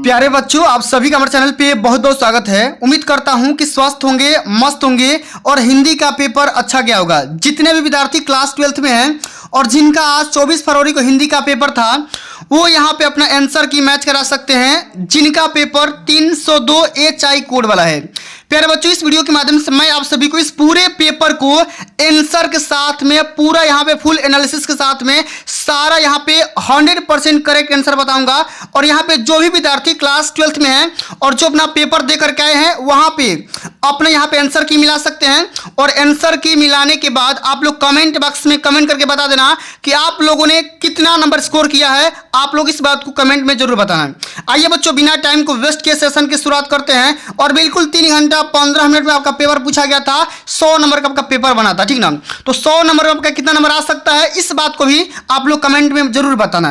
प्यारे बच्चों, आप सभी का हमारे चैनल पे बहुत बहुत स्वागत है। उम्मीद करता हूं कि स्वस्थ होंगे, मस्त होंगे और हिंदी का पेपर अच्छा गया होगा। जितने भी विद्यार्थी क्लास 12th में हैं और जिनका आज 24 फरवरी को हिंदी का पेपर था, वो यहाँ पे अपना आंसर की मैच करा सकते हैं, जिनका पेपर 302 HI कोड वाला है। प्यारे बच्चों, इस वीडियो के माध्यम से मैं आप सभी को इस पूरे पेपर को आंसर के साथ में, पूरा यहाँ पे फुल एनालिसिस के साथ में, सारा यहाँ पे 100% करेक्ट आंसर बताऊंगा। और यहाँ पे जो भी विद्यार्थी क्लास 12th में हैं और जो अपना पेपर दे करके आए हैं, वहां पे अपने यहाँ पे आंसर की मिला सकते हैं। और आंसर की मिलाने के बाद आप लोग कमेंट बॉक्स में कमेंट करके बता देना कि आप लोगों ने कितना नंबर स्कोर किया है। आप लोग इस बात को कमेंट में जरूर बताना। आइए बच्चों, बिना टाइम को वेस्ट किए सेशन की शुरुआत करते हैं। और बिल्कुल 3 घंटा 15 मिनट में आपका पेपर पूछा गया था। 100 नंबर का आपका पेपर बना था, ठीक ना। तो 100 नंबर में आपका कितना नंबर आ सकता है, इस बात को भी आप लोग कमेंट में जरूर बताना।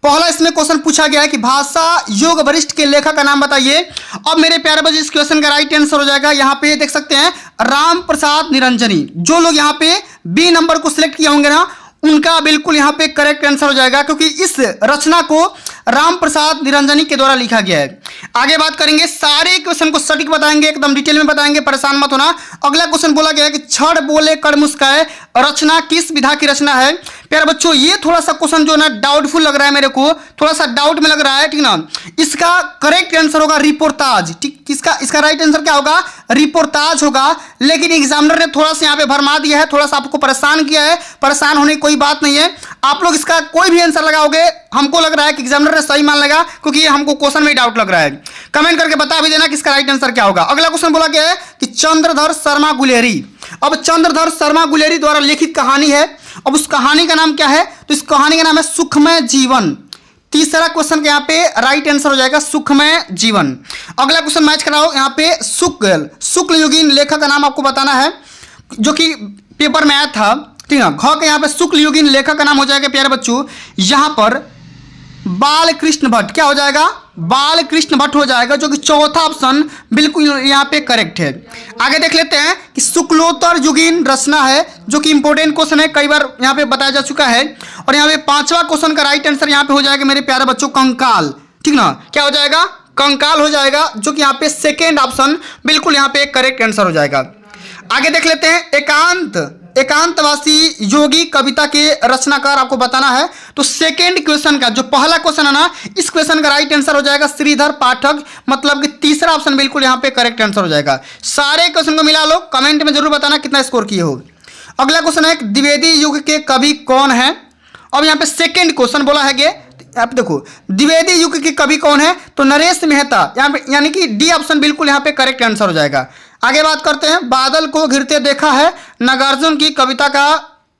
पहला इसमें क्वेश्चन पूछा गया है कि भाषा योग वरिष्ठ के लेखक का नाम बताइए। अब मेरे प्यारे बच्चों, इस क्वेश्चन का राइट आंसर हो जाएगा, यहाँ पे देख सकते हैं, राम प्रसाद निरंजनी। जो लोग यहाँ पे बी नंबर को सिलेक्ट किया होंगे ना, उनका बिल्कुल यहाँ पे करेक्ट आंसर हो जाएगा, क्योंकि इस रचना को राम प्रसाद निरंजनी के द्वारा लिखा गया है। आगे बात करेंगे, सारे क्वेश्चन को सटीक बताएंगे, एकदम डिटेल में बताएंगे, परेशान मत होना। अगला क्वेश्चन बोला गया है कि छड़ बोले कड़ मुस्काए रचना किस विधा की रचना है। प्यारे बच्चों, ये थोड़ा सा क्वेश्चन जो है ना डाउटफुल लग रहा है मेरे को, थोड़ा सा डाउट में लग रहा है, ठीक ना। इसका करेक्ट आंसर होगा रिपोर्टाज, ठीक। इसका राइट आंसर क्या होगा, रिपोर्टाज होगा। लेकिन एग्जामिनर ने थोड़ा सा यहाँ पे भरमा दिया है, थोड़ा सा आपको परेशान किया है। परेशान होने की कोई बात नहीं है। आप लोग इसका कोई भी आंसर लगाओगे, हमको लग रहा है कि एग्जामिनर ने सही मान लेगा, क्योंकि ये हमको क्वेश्चन में डाउट लग रहा है। कमेंट करके बता भी देना कि इसका राइट आंसर क्या होगा। अगला क्वेश्चन बोला गया है कि चंद्रधर शर्मा गुलेरी। अब चंद्रधर शर्मा गुलेरी द्वारा लिखित कहानी है। अब उस कहानी का नाम क्या है, तो इस कहानी का नाम है सुखमय जीवन। तीसरा क्वेश्चन के यहाँ पे राइट आंसर हो जाएगा सुखमय जीवन। अगला क्वेश्चन मैच कराओ, यहाँ पे शुक्ल युगीन लेखक का नाम आपको बताना है, जो कि पेपर में आया था, ठीक है। ख के यहाँ पे शुक्ल युगीन लेखक का नाम हो जाएगा प्यारे बच्चों, यहाँ पर बालकृष्ण भट्ट। क्या हो जाएगा, बालकृष्ण भट्ट हो जाएगा, जो कि चौथा ऑप्शन बिल्कुल यहाँ पे करेक्ट है। आगे देख लेते हैं कि शुक्लोत्तर युगीन रचना है, जो कि इंपॉर्टेंट क्वेश्चन है, कई बार यहाँ पे बताया जा चुका है। और यहाँ पे 5वां क्वेश्चन का राइट आंसर यहाँ पे हो जाएगा मेरे प्यारे बच्चों कंकाल, ठीक ना। क्या हो जाएगा, कंकाल हो जाएगा, जो कि यहाँ पे सेकेंड ऑप्शन बिल्कुल यहाँ पे करेक्ट आंसर हो जाएगा। आगे देख लेते हैं, एकांतवासी योगी कविता के रचनाकार आपको बताना है। तो सेकेंड क्वेश्चन का जो पहला क्वेश्चन है ना, इस क्वेश्चन का राइट आंसर हो जाएगा श्रीधर पाठक, मतलब कि तीसरा ऑप्शन बिल्कुल यहाँ पे करेक्ट आंसर हो जाएगा। सारे क्वेश्चन को मिला लो, कमेंट में जरूर बताना कितना स्कोर किए हो। अगला क्वेश्चन है, द्विवेदी युग के कवि कौन है। अब यहाँ पे सेकेंड क्वेश्चन बोला है कि आप देखो, द्विवेदी युग के कवि कौन है, तो नरेश मेहता, यहाँ पे यानी कि डी ऑप्शन बिल्कुल यहाँ पे करेक्ट आंसर हो जाएगा। आगे बात करते हैं, बादल को घिरते देखा है नागार्जुन की कविता का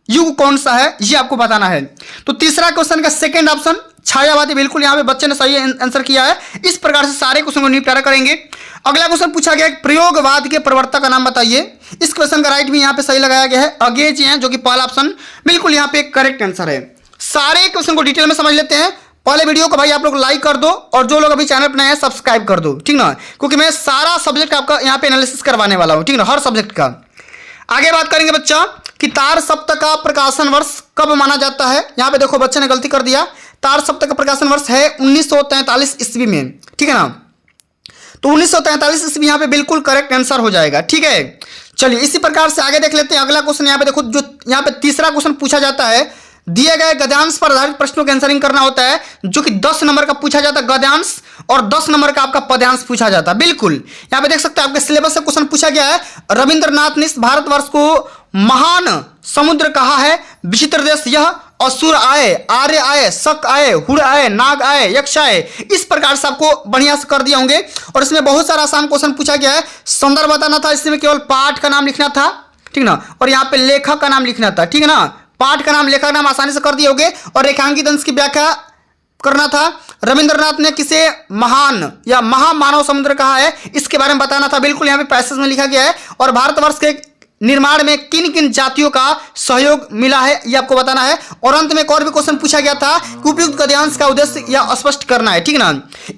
युग कौन सा है, ये आपको बताना है। तो तीसरा क्वेश्चन का सेकंड ऑप्शन छायावादी, बिल्कुल यहाँ पे बच्चे ने सही आंसर किया है। इस प्रकार से सारे क्वेश्चन को निपटारा करेंगे। अगला क्वेश्चन पूछा गया प्रयोगवाद के प्रवर्तक का नाम बताइए। इस क्वेश्चन का राइट भी यहाँ पे सही लगाया गया है, अगेज हैं, जो कि पहला ऑप्शन बिल्कुल यहाँ पे करेक्ट आंसर है। सारे क्वेश्चन को डिटेल में समझ लेते हैं। पहले वीडियो को भाई आप लोग लाइक कर दो, और जो लोग अभी चैनल पर नए हैं सब्सक्राइब कर दो, ठीक ना, क्योंकि मैं सारा सब्जेक्ट आपका यहाँ पे एनालिसिस करवाने वाला हूँ, ठीक ना, हर सब्जेक्ट का। आगे बात करेंगे बच्चा कि तार सप्तक का प्रकाशन वर्ष कब माना जाता है। यहाँ पे देखो बच्चे ने गलती कर दिया, तार सप्तक का प्रकाशन वर्ष है 1943 ईस्वी में, ठीक है ना। तो 1943 ईस्वी यहाँ पे बिल्कुल करेक्ट आंसर हो जाएगा, ठीक है। चलिए इसी प्रकार से आगे देख लेते हैं। अगला क्वेश्चन यहाँ पे देखो, जो यहाँ पे तीसरा क्वेश्चन पूछा जाता है, दिए गए गद्यांश पर आधारित प्रश्नों की आंसरिंग करना होता है, जो कि 10 नंबर का पूछा जाता है गद्यांश, और 10 नंबर का आपका पद्यांश पूछा जाता है। बिल्कुल यहाँ पे देख सकते हैं, आपके सिलेबस से क्वेश्चन पूछा गया है, रविंद्रनाथ ने इस भारतवर्ष को महान समुद्र कहा है, विचित्र देश यह, असुर आए, आर्य आए, शक आए, हुड़ आए, नाग आए, यक्ष आए। इस प्रकार से आपको बढ़िया से कर दिया होंगे। और इसमें बहुत सारा आसान क्वेश्चन पूछा गया है, संदर्भ बताना था, इसमें केवल पाठ का नाम लिखना था, ठीक ना, और यहाँ पे लेखक का नाम लिखना था, ठीक है ना। पाठ का नाम, लेखक का नाम आसानी से कर दिए होंगे। और रेखांकित अंश की व्याख्या करना था, रविंद्रनाथ ने किसे महान या महामानव समुद्र कहा है, इसके बारे में बताना था, बिल्कुल यहाँ पे पैसेज में लिखा गया है। और भारतवर्ष के निर्माण में किन किन जातियों का सहयोग मिला है ये आपको बताना है। और अंत में एक और भी क्वेश्चन पूछा गया था कि उपयुक्त गद्यांश का उद्देश्य यह स्पष्ट करना है, ठीक है ना।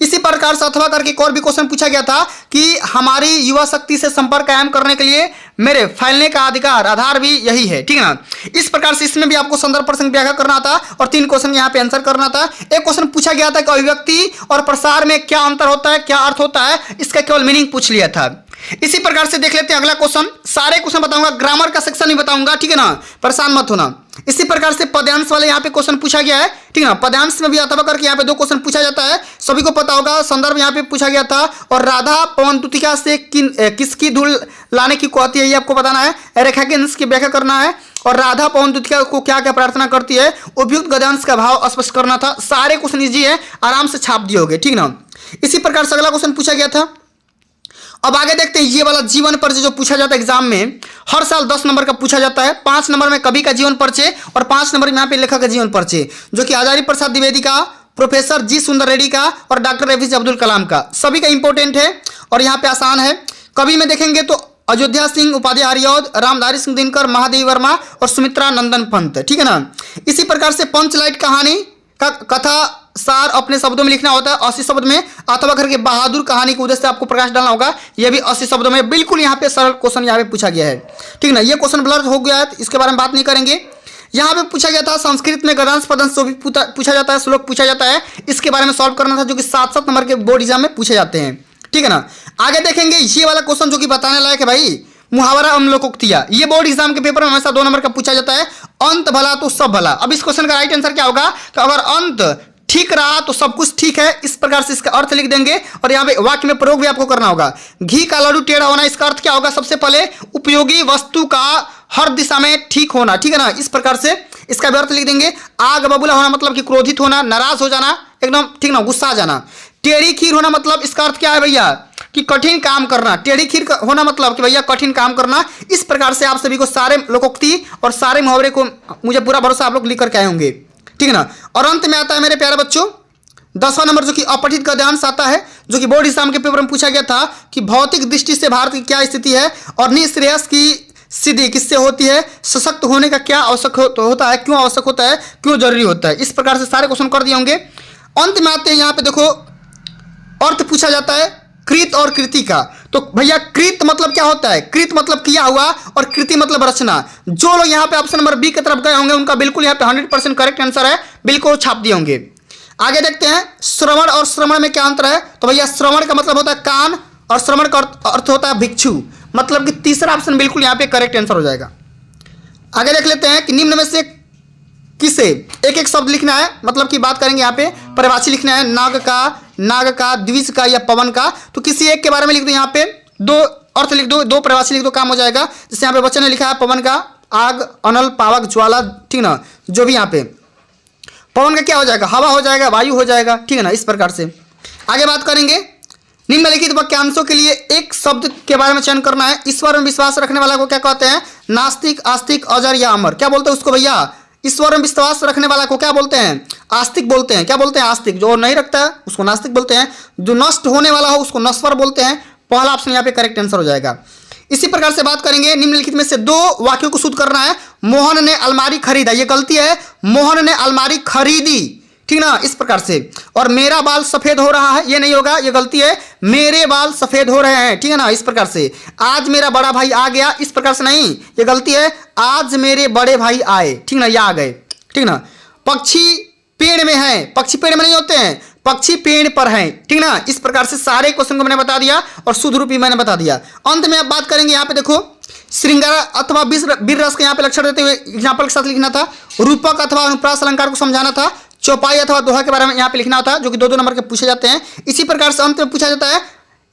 इसी प्रकार से अथवा करके एक और भी क्वेश्चन पूछा गया था कि हमारी युवा शक्ति से संपर्क कायम करने के लिए मेरे फैलने का अधिकार आधार भी यही है, ठीक है ना। इस प्रकार से इसमें भी आपको संदर्भ प्रसंग व्याख्या करना था और 3 क्वेश्चन यहाँ पे आंसर करना था। एक क्वेश्चन पूछा गया था कि अभिव्यक्ति और प्रसार में क्या अंतर होता है, क्या अर्थ होता है, इसका केवल मीनिंग पूछ लिया था। इसी प्रकार से देख लेते हैं अगला क्वेश्चन। सारे क्वेश्चन बताऊंगा, ग्रामर का सेक्शन नहीं बताऊंगा, ठीक है ना, परेशान मत होना। इसी प्रकार से पद्यांश वाले यहाँ पे क्वेश्चन पूछा गया है, ठीक है ना। पद्यांश में भी अथवा करके यहाँ पे 2 क्वेश्चन पूछा जाता है, सभी को पता होगा। संदर्भ यहाँ पे पूछा गया था और राधा पवन तुतिका से किसकी धूल लाने की कहती है ये आपको बताना है। रेखा के अंश की व्याख्या करना है और राधा पवन तुतिका को क्या क्या प्रार्थना करती है, उपयुक्त गद्यांश का भाव स्पष्ट करना था। सारे क्वेश्चन इजी है, आराम से छाप दिए होगे, ठीक ना। इसी प्रकार से अगला क्वेश्चन पूछा गया था। अब आगे देखते हैं ये वाला जीवन परिचय जो पूछा जाता है एग्जाम में, हर साल 10 नंबर का पूछा जाता है। 5 नंबर में कवि का जीवन परिचय और 5 नंबर में यहाँ पे लेखक का जीवन परिचय, जो कि हजारी प्रसाद द्विवेदी का, प्रोफेसर जी सुंदर रेड्डी का और डॉक्टर एपीजे अब्दुल कलाम का। सभी का इंपॉर्टेंट है और यहाँ पे आसान है। कवि में देखेंगे तो अयोध्या सिंह उपाध्याय हरिऔध, रामधारी सिंह दिनकर, महादेवी वर्मा और सुमित्रा नंदन पंत, ठीक है ना। इसी प्रकार से पंचलाइट कहानी का कथा सार अपने शब्दों में लिखना होता है 80 शब्द में, अथवा करके बहादुर कहानी के उद्देश्य से आपको प्रकाश डालना होगा, यह भी 80 शब्दों में। बिल्कुल यहाँ पे सरल क्वेश्चन यहाँ पे पूछा गया है, ठीक ना। ये क्वेश्चन ब्लर हो गया है, इसके बारे में बात नहीं करेंगे। यहाँ पे पूछा गया था संस्कृत में गद्यांश पद्यांश जो भी पूछा जाता है, श्लोक पूछा जाता है, इसके बारे में सॉल्व करना था, जो कि 7-7 नंबर के बोर्ड एग्जाम में पूछे जाते हैं, ठीक है ना। आगे देखेंगे ये वाला क्वेश्चन जो कि बताने लायक है भाई, मुहावरा एवं लोकोक्तियां। ये बोर्ड एग्जाम के पेपर में हमेशा 2 नंबर का पूछा जाता है। अंत भला तो सब भला। अब इस क्वेश्चन का राइट आंसर क्या होगा कि अगर अंत ठीक रहा तो सब कुछ ठीक है, इस प्रकार से इसका अर्थ लिख देंगे और यहाँ पे वाक्य में प्रयोग भी आपको करना होगा। घी का लड्डू टेढ़ा होना, इसका अर्थ क्या होगा, सबसे पहले उपयोगी वस्तु का हर दिशा में ठीक होना, ठीक है ना। इस प्रकार से इसका भी अर्थ लिख देंगे। आग बबूला होना मतलब कि क्रोधित होना, नाराज हो जाना, एकदम ठीक ना, गुस्सा आ जाना। टेढ़ी खीर होना मतलब इसका अर्थ क्या है भैया कि कठिन काम करना। टेढ़ी खीर होना मतलब कि भैया कठिन काम करना। इस प्रकार से आप सभी को सारे लोकोक्ति और सारे मुहावरे को मुझे पूरा भरोसा आप लोग लिख करके आए होंगे, ठीक है ना। और अंत में आता है मेरे प्यारे बच्चों 10वां नंबर, जो कि अपठित गद्यांश आता है, जो कि बोर्ड एग्जाम के पेपर में पूछा गया था कि भौतिक दृष्टि से भारत की क्या स्थिति है और निःश्रेयस की सिद्धि किससे होती है, सशक्त होने का क्या आवश्यक होता है, क्यों आवश्यक होता है, क्यों जरूरी होता है। इस प्रकार से सारे क्वेश्चन कर दिए होंगे। अंत में आते हैं यहाँ पे देखो अर्थ पूछा जाता है कृत और कृति का। तो भैया कृत मतलब क्या होता है, कृत मतलब किया हुआ और कृति मतलब रचना। जो लोग यहाँ पे ऑप्शन नंबर बी की तरफ गए होंगे उनका बिल्कुल यहाँ पे 100% करेक्ट आंसर है, बिल्कुल छाप दिए होंगे। आगे देखते हैं श्रवण और श्रमण में क्या अंतर है। तो भैया श्रवण का मतलब होता है कान और श्रमण का अर्थ होता है भिक्षु, मतलब कि तीसरा ऑप्शन बिल्कुल यहाँ पे करेक्ट आंसर हो जाएगा। आगे देख लेते हैं कि निम्न में से किसे एक एक शब्द लिखना है, मतलब की बात करेंगे यहाँ पे परिभाषी लिखना है, नाग का, द्विज का या पवन का। तो किसी एक के बारे में लिख दो, यहाँ पे 2 अर्थ लिख दो, 2 परिभाषी लिख दो, काम हो जाएगा। जैसे यहाँ पे बच्चे ने लिखा है पवन का आग, अनल, पावक, ज्वाला, ठीक ना। जो भी यहाँ पे पवन का क्या हो जाएगा, हवा हो जाएगा, वायु हो जाएगा, ठीक है ना। इस प्रकार से आगे बात करेंगे। निम्नलिखित वाक्यांशों के लिए एक शब्द के बारे में चयन करना है। ईश्वर में विश्वास रखने वाला को क्या कहते हैं, नास्तिक, आस्तिक, अजर या अमर। क्या बोलते हैं उसको भैया, ईश्वर में विश्वास रखने वाला को क्या बोलते हैं, आस्तिक बोलते हैं। क्या बोलते हैं, आस्तिक। जो नहीं रखता है उसको नास्तिक बोलते हैं। जो नष्ट होने वाला हो उसको नश्वर बोलते हैं। पहला ऑप्शन यहाँ पे करेक्ट आंसर हो जाएगा। इसी प्रकार से बात करेंगे, निम्नलिखित में से 2 वाक्यों को शुद्ध करना है। मोहन ने अलमारी खरीदा, ये गलती है, मोहन ने अलमारी खरीदी, ठीक ना। इस प्रकार से। और मेरा बाल सफेद हो रहा है, ये नहीं होगा, ये गलती है, मेरे बाल सफेद हो रहे हैं, ठीक है ना। इस प्रकार से। आज मेरा बड़ा भाई आ गया, इस प्रकार से नहीं, ये गलती है, आज मेरे बड़े भाई आए, ठीक ना, ये आ गए, ठीक ना। पक्षी पेड़ में है, पक्षी पेड़ में नहीं होते हैं, पक्षी पेड़ पर हैं, ठीक ना। इस प्रकार से सारे क्वेश्चन को मैंने बता दिया और शुद्ध रूप भी मैंने बता दिया। अंत में अब बात करेंगे, यहाँ पे देखो श्रृंगार अथवा वीर रस के यहाँ पे लक्षण देते हुए एग्जाम्पल के साथ लिखना था। रूपक अथवा अनुप्रास अलंकार को समझाना था। चौपाई अथवा दोहा के बारे में यहाँ पे लिखना होता है, जो कि 2-2 नंबर के पूछे जाते हैं। इसी प्रकार से अंत में पूछा जाता है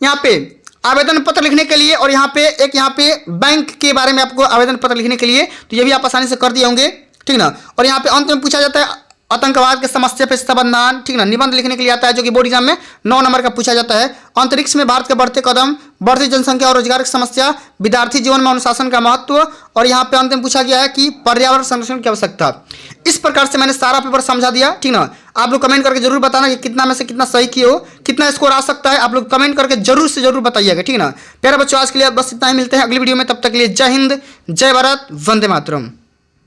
यहाँ पे आवेदन पत्र लिखने के लिए, और यहाँ पे बैंक के बारे में आपको आवेदन पत्र लिखने के लिए, तो ये भी आप आसानी से कर दिए होंगे, ठीक ना। और यहाँ पे अंत में पूछा जाता है आतंकवाद के समस्या पे समाधान, ठीक ना, निबंध लिखने के लिए आता है, जो कि बोर्ड एग्जाम में 9 नंबर का पूछा जाता है। अंतरिक्ष में भारत के बढ़ते कदम, बढ़ती जनसंख्या और रोजगार की समस्या, विद्यार्थी जीवन में अनुशासन का महत्व, और यहाँ पे अंत में पूछा गया है कि पर्यावरण संरक्षण की आवश्यकता। इस प्रकार से मैंने सारा पेपर समझा दिया, ठीक ना। आप लोग कमेंट करके जरूर बताना कि कितना में से कितना सही किए हो, कितना स्कोर आ सकता है आप लोग कमेंट करके जरूर से जरूर बताइएगा, ठीक है ना। प्यारे बच्चों, आज के लिए बस इतना ही, मिलते हैं अगली वीडियो में, तब तक के लिए जय हिंद, जय भारत, वंदे मातरम।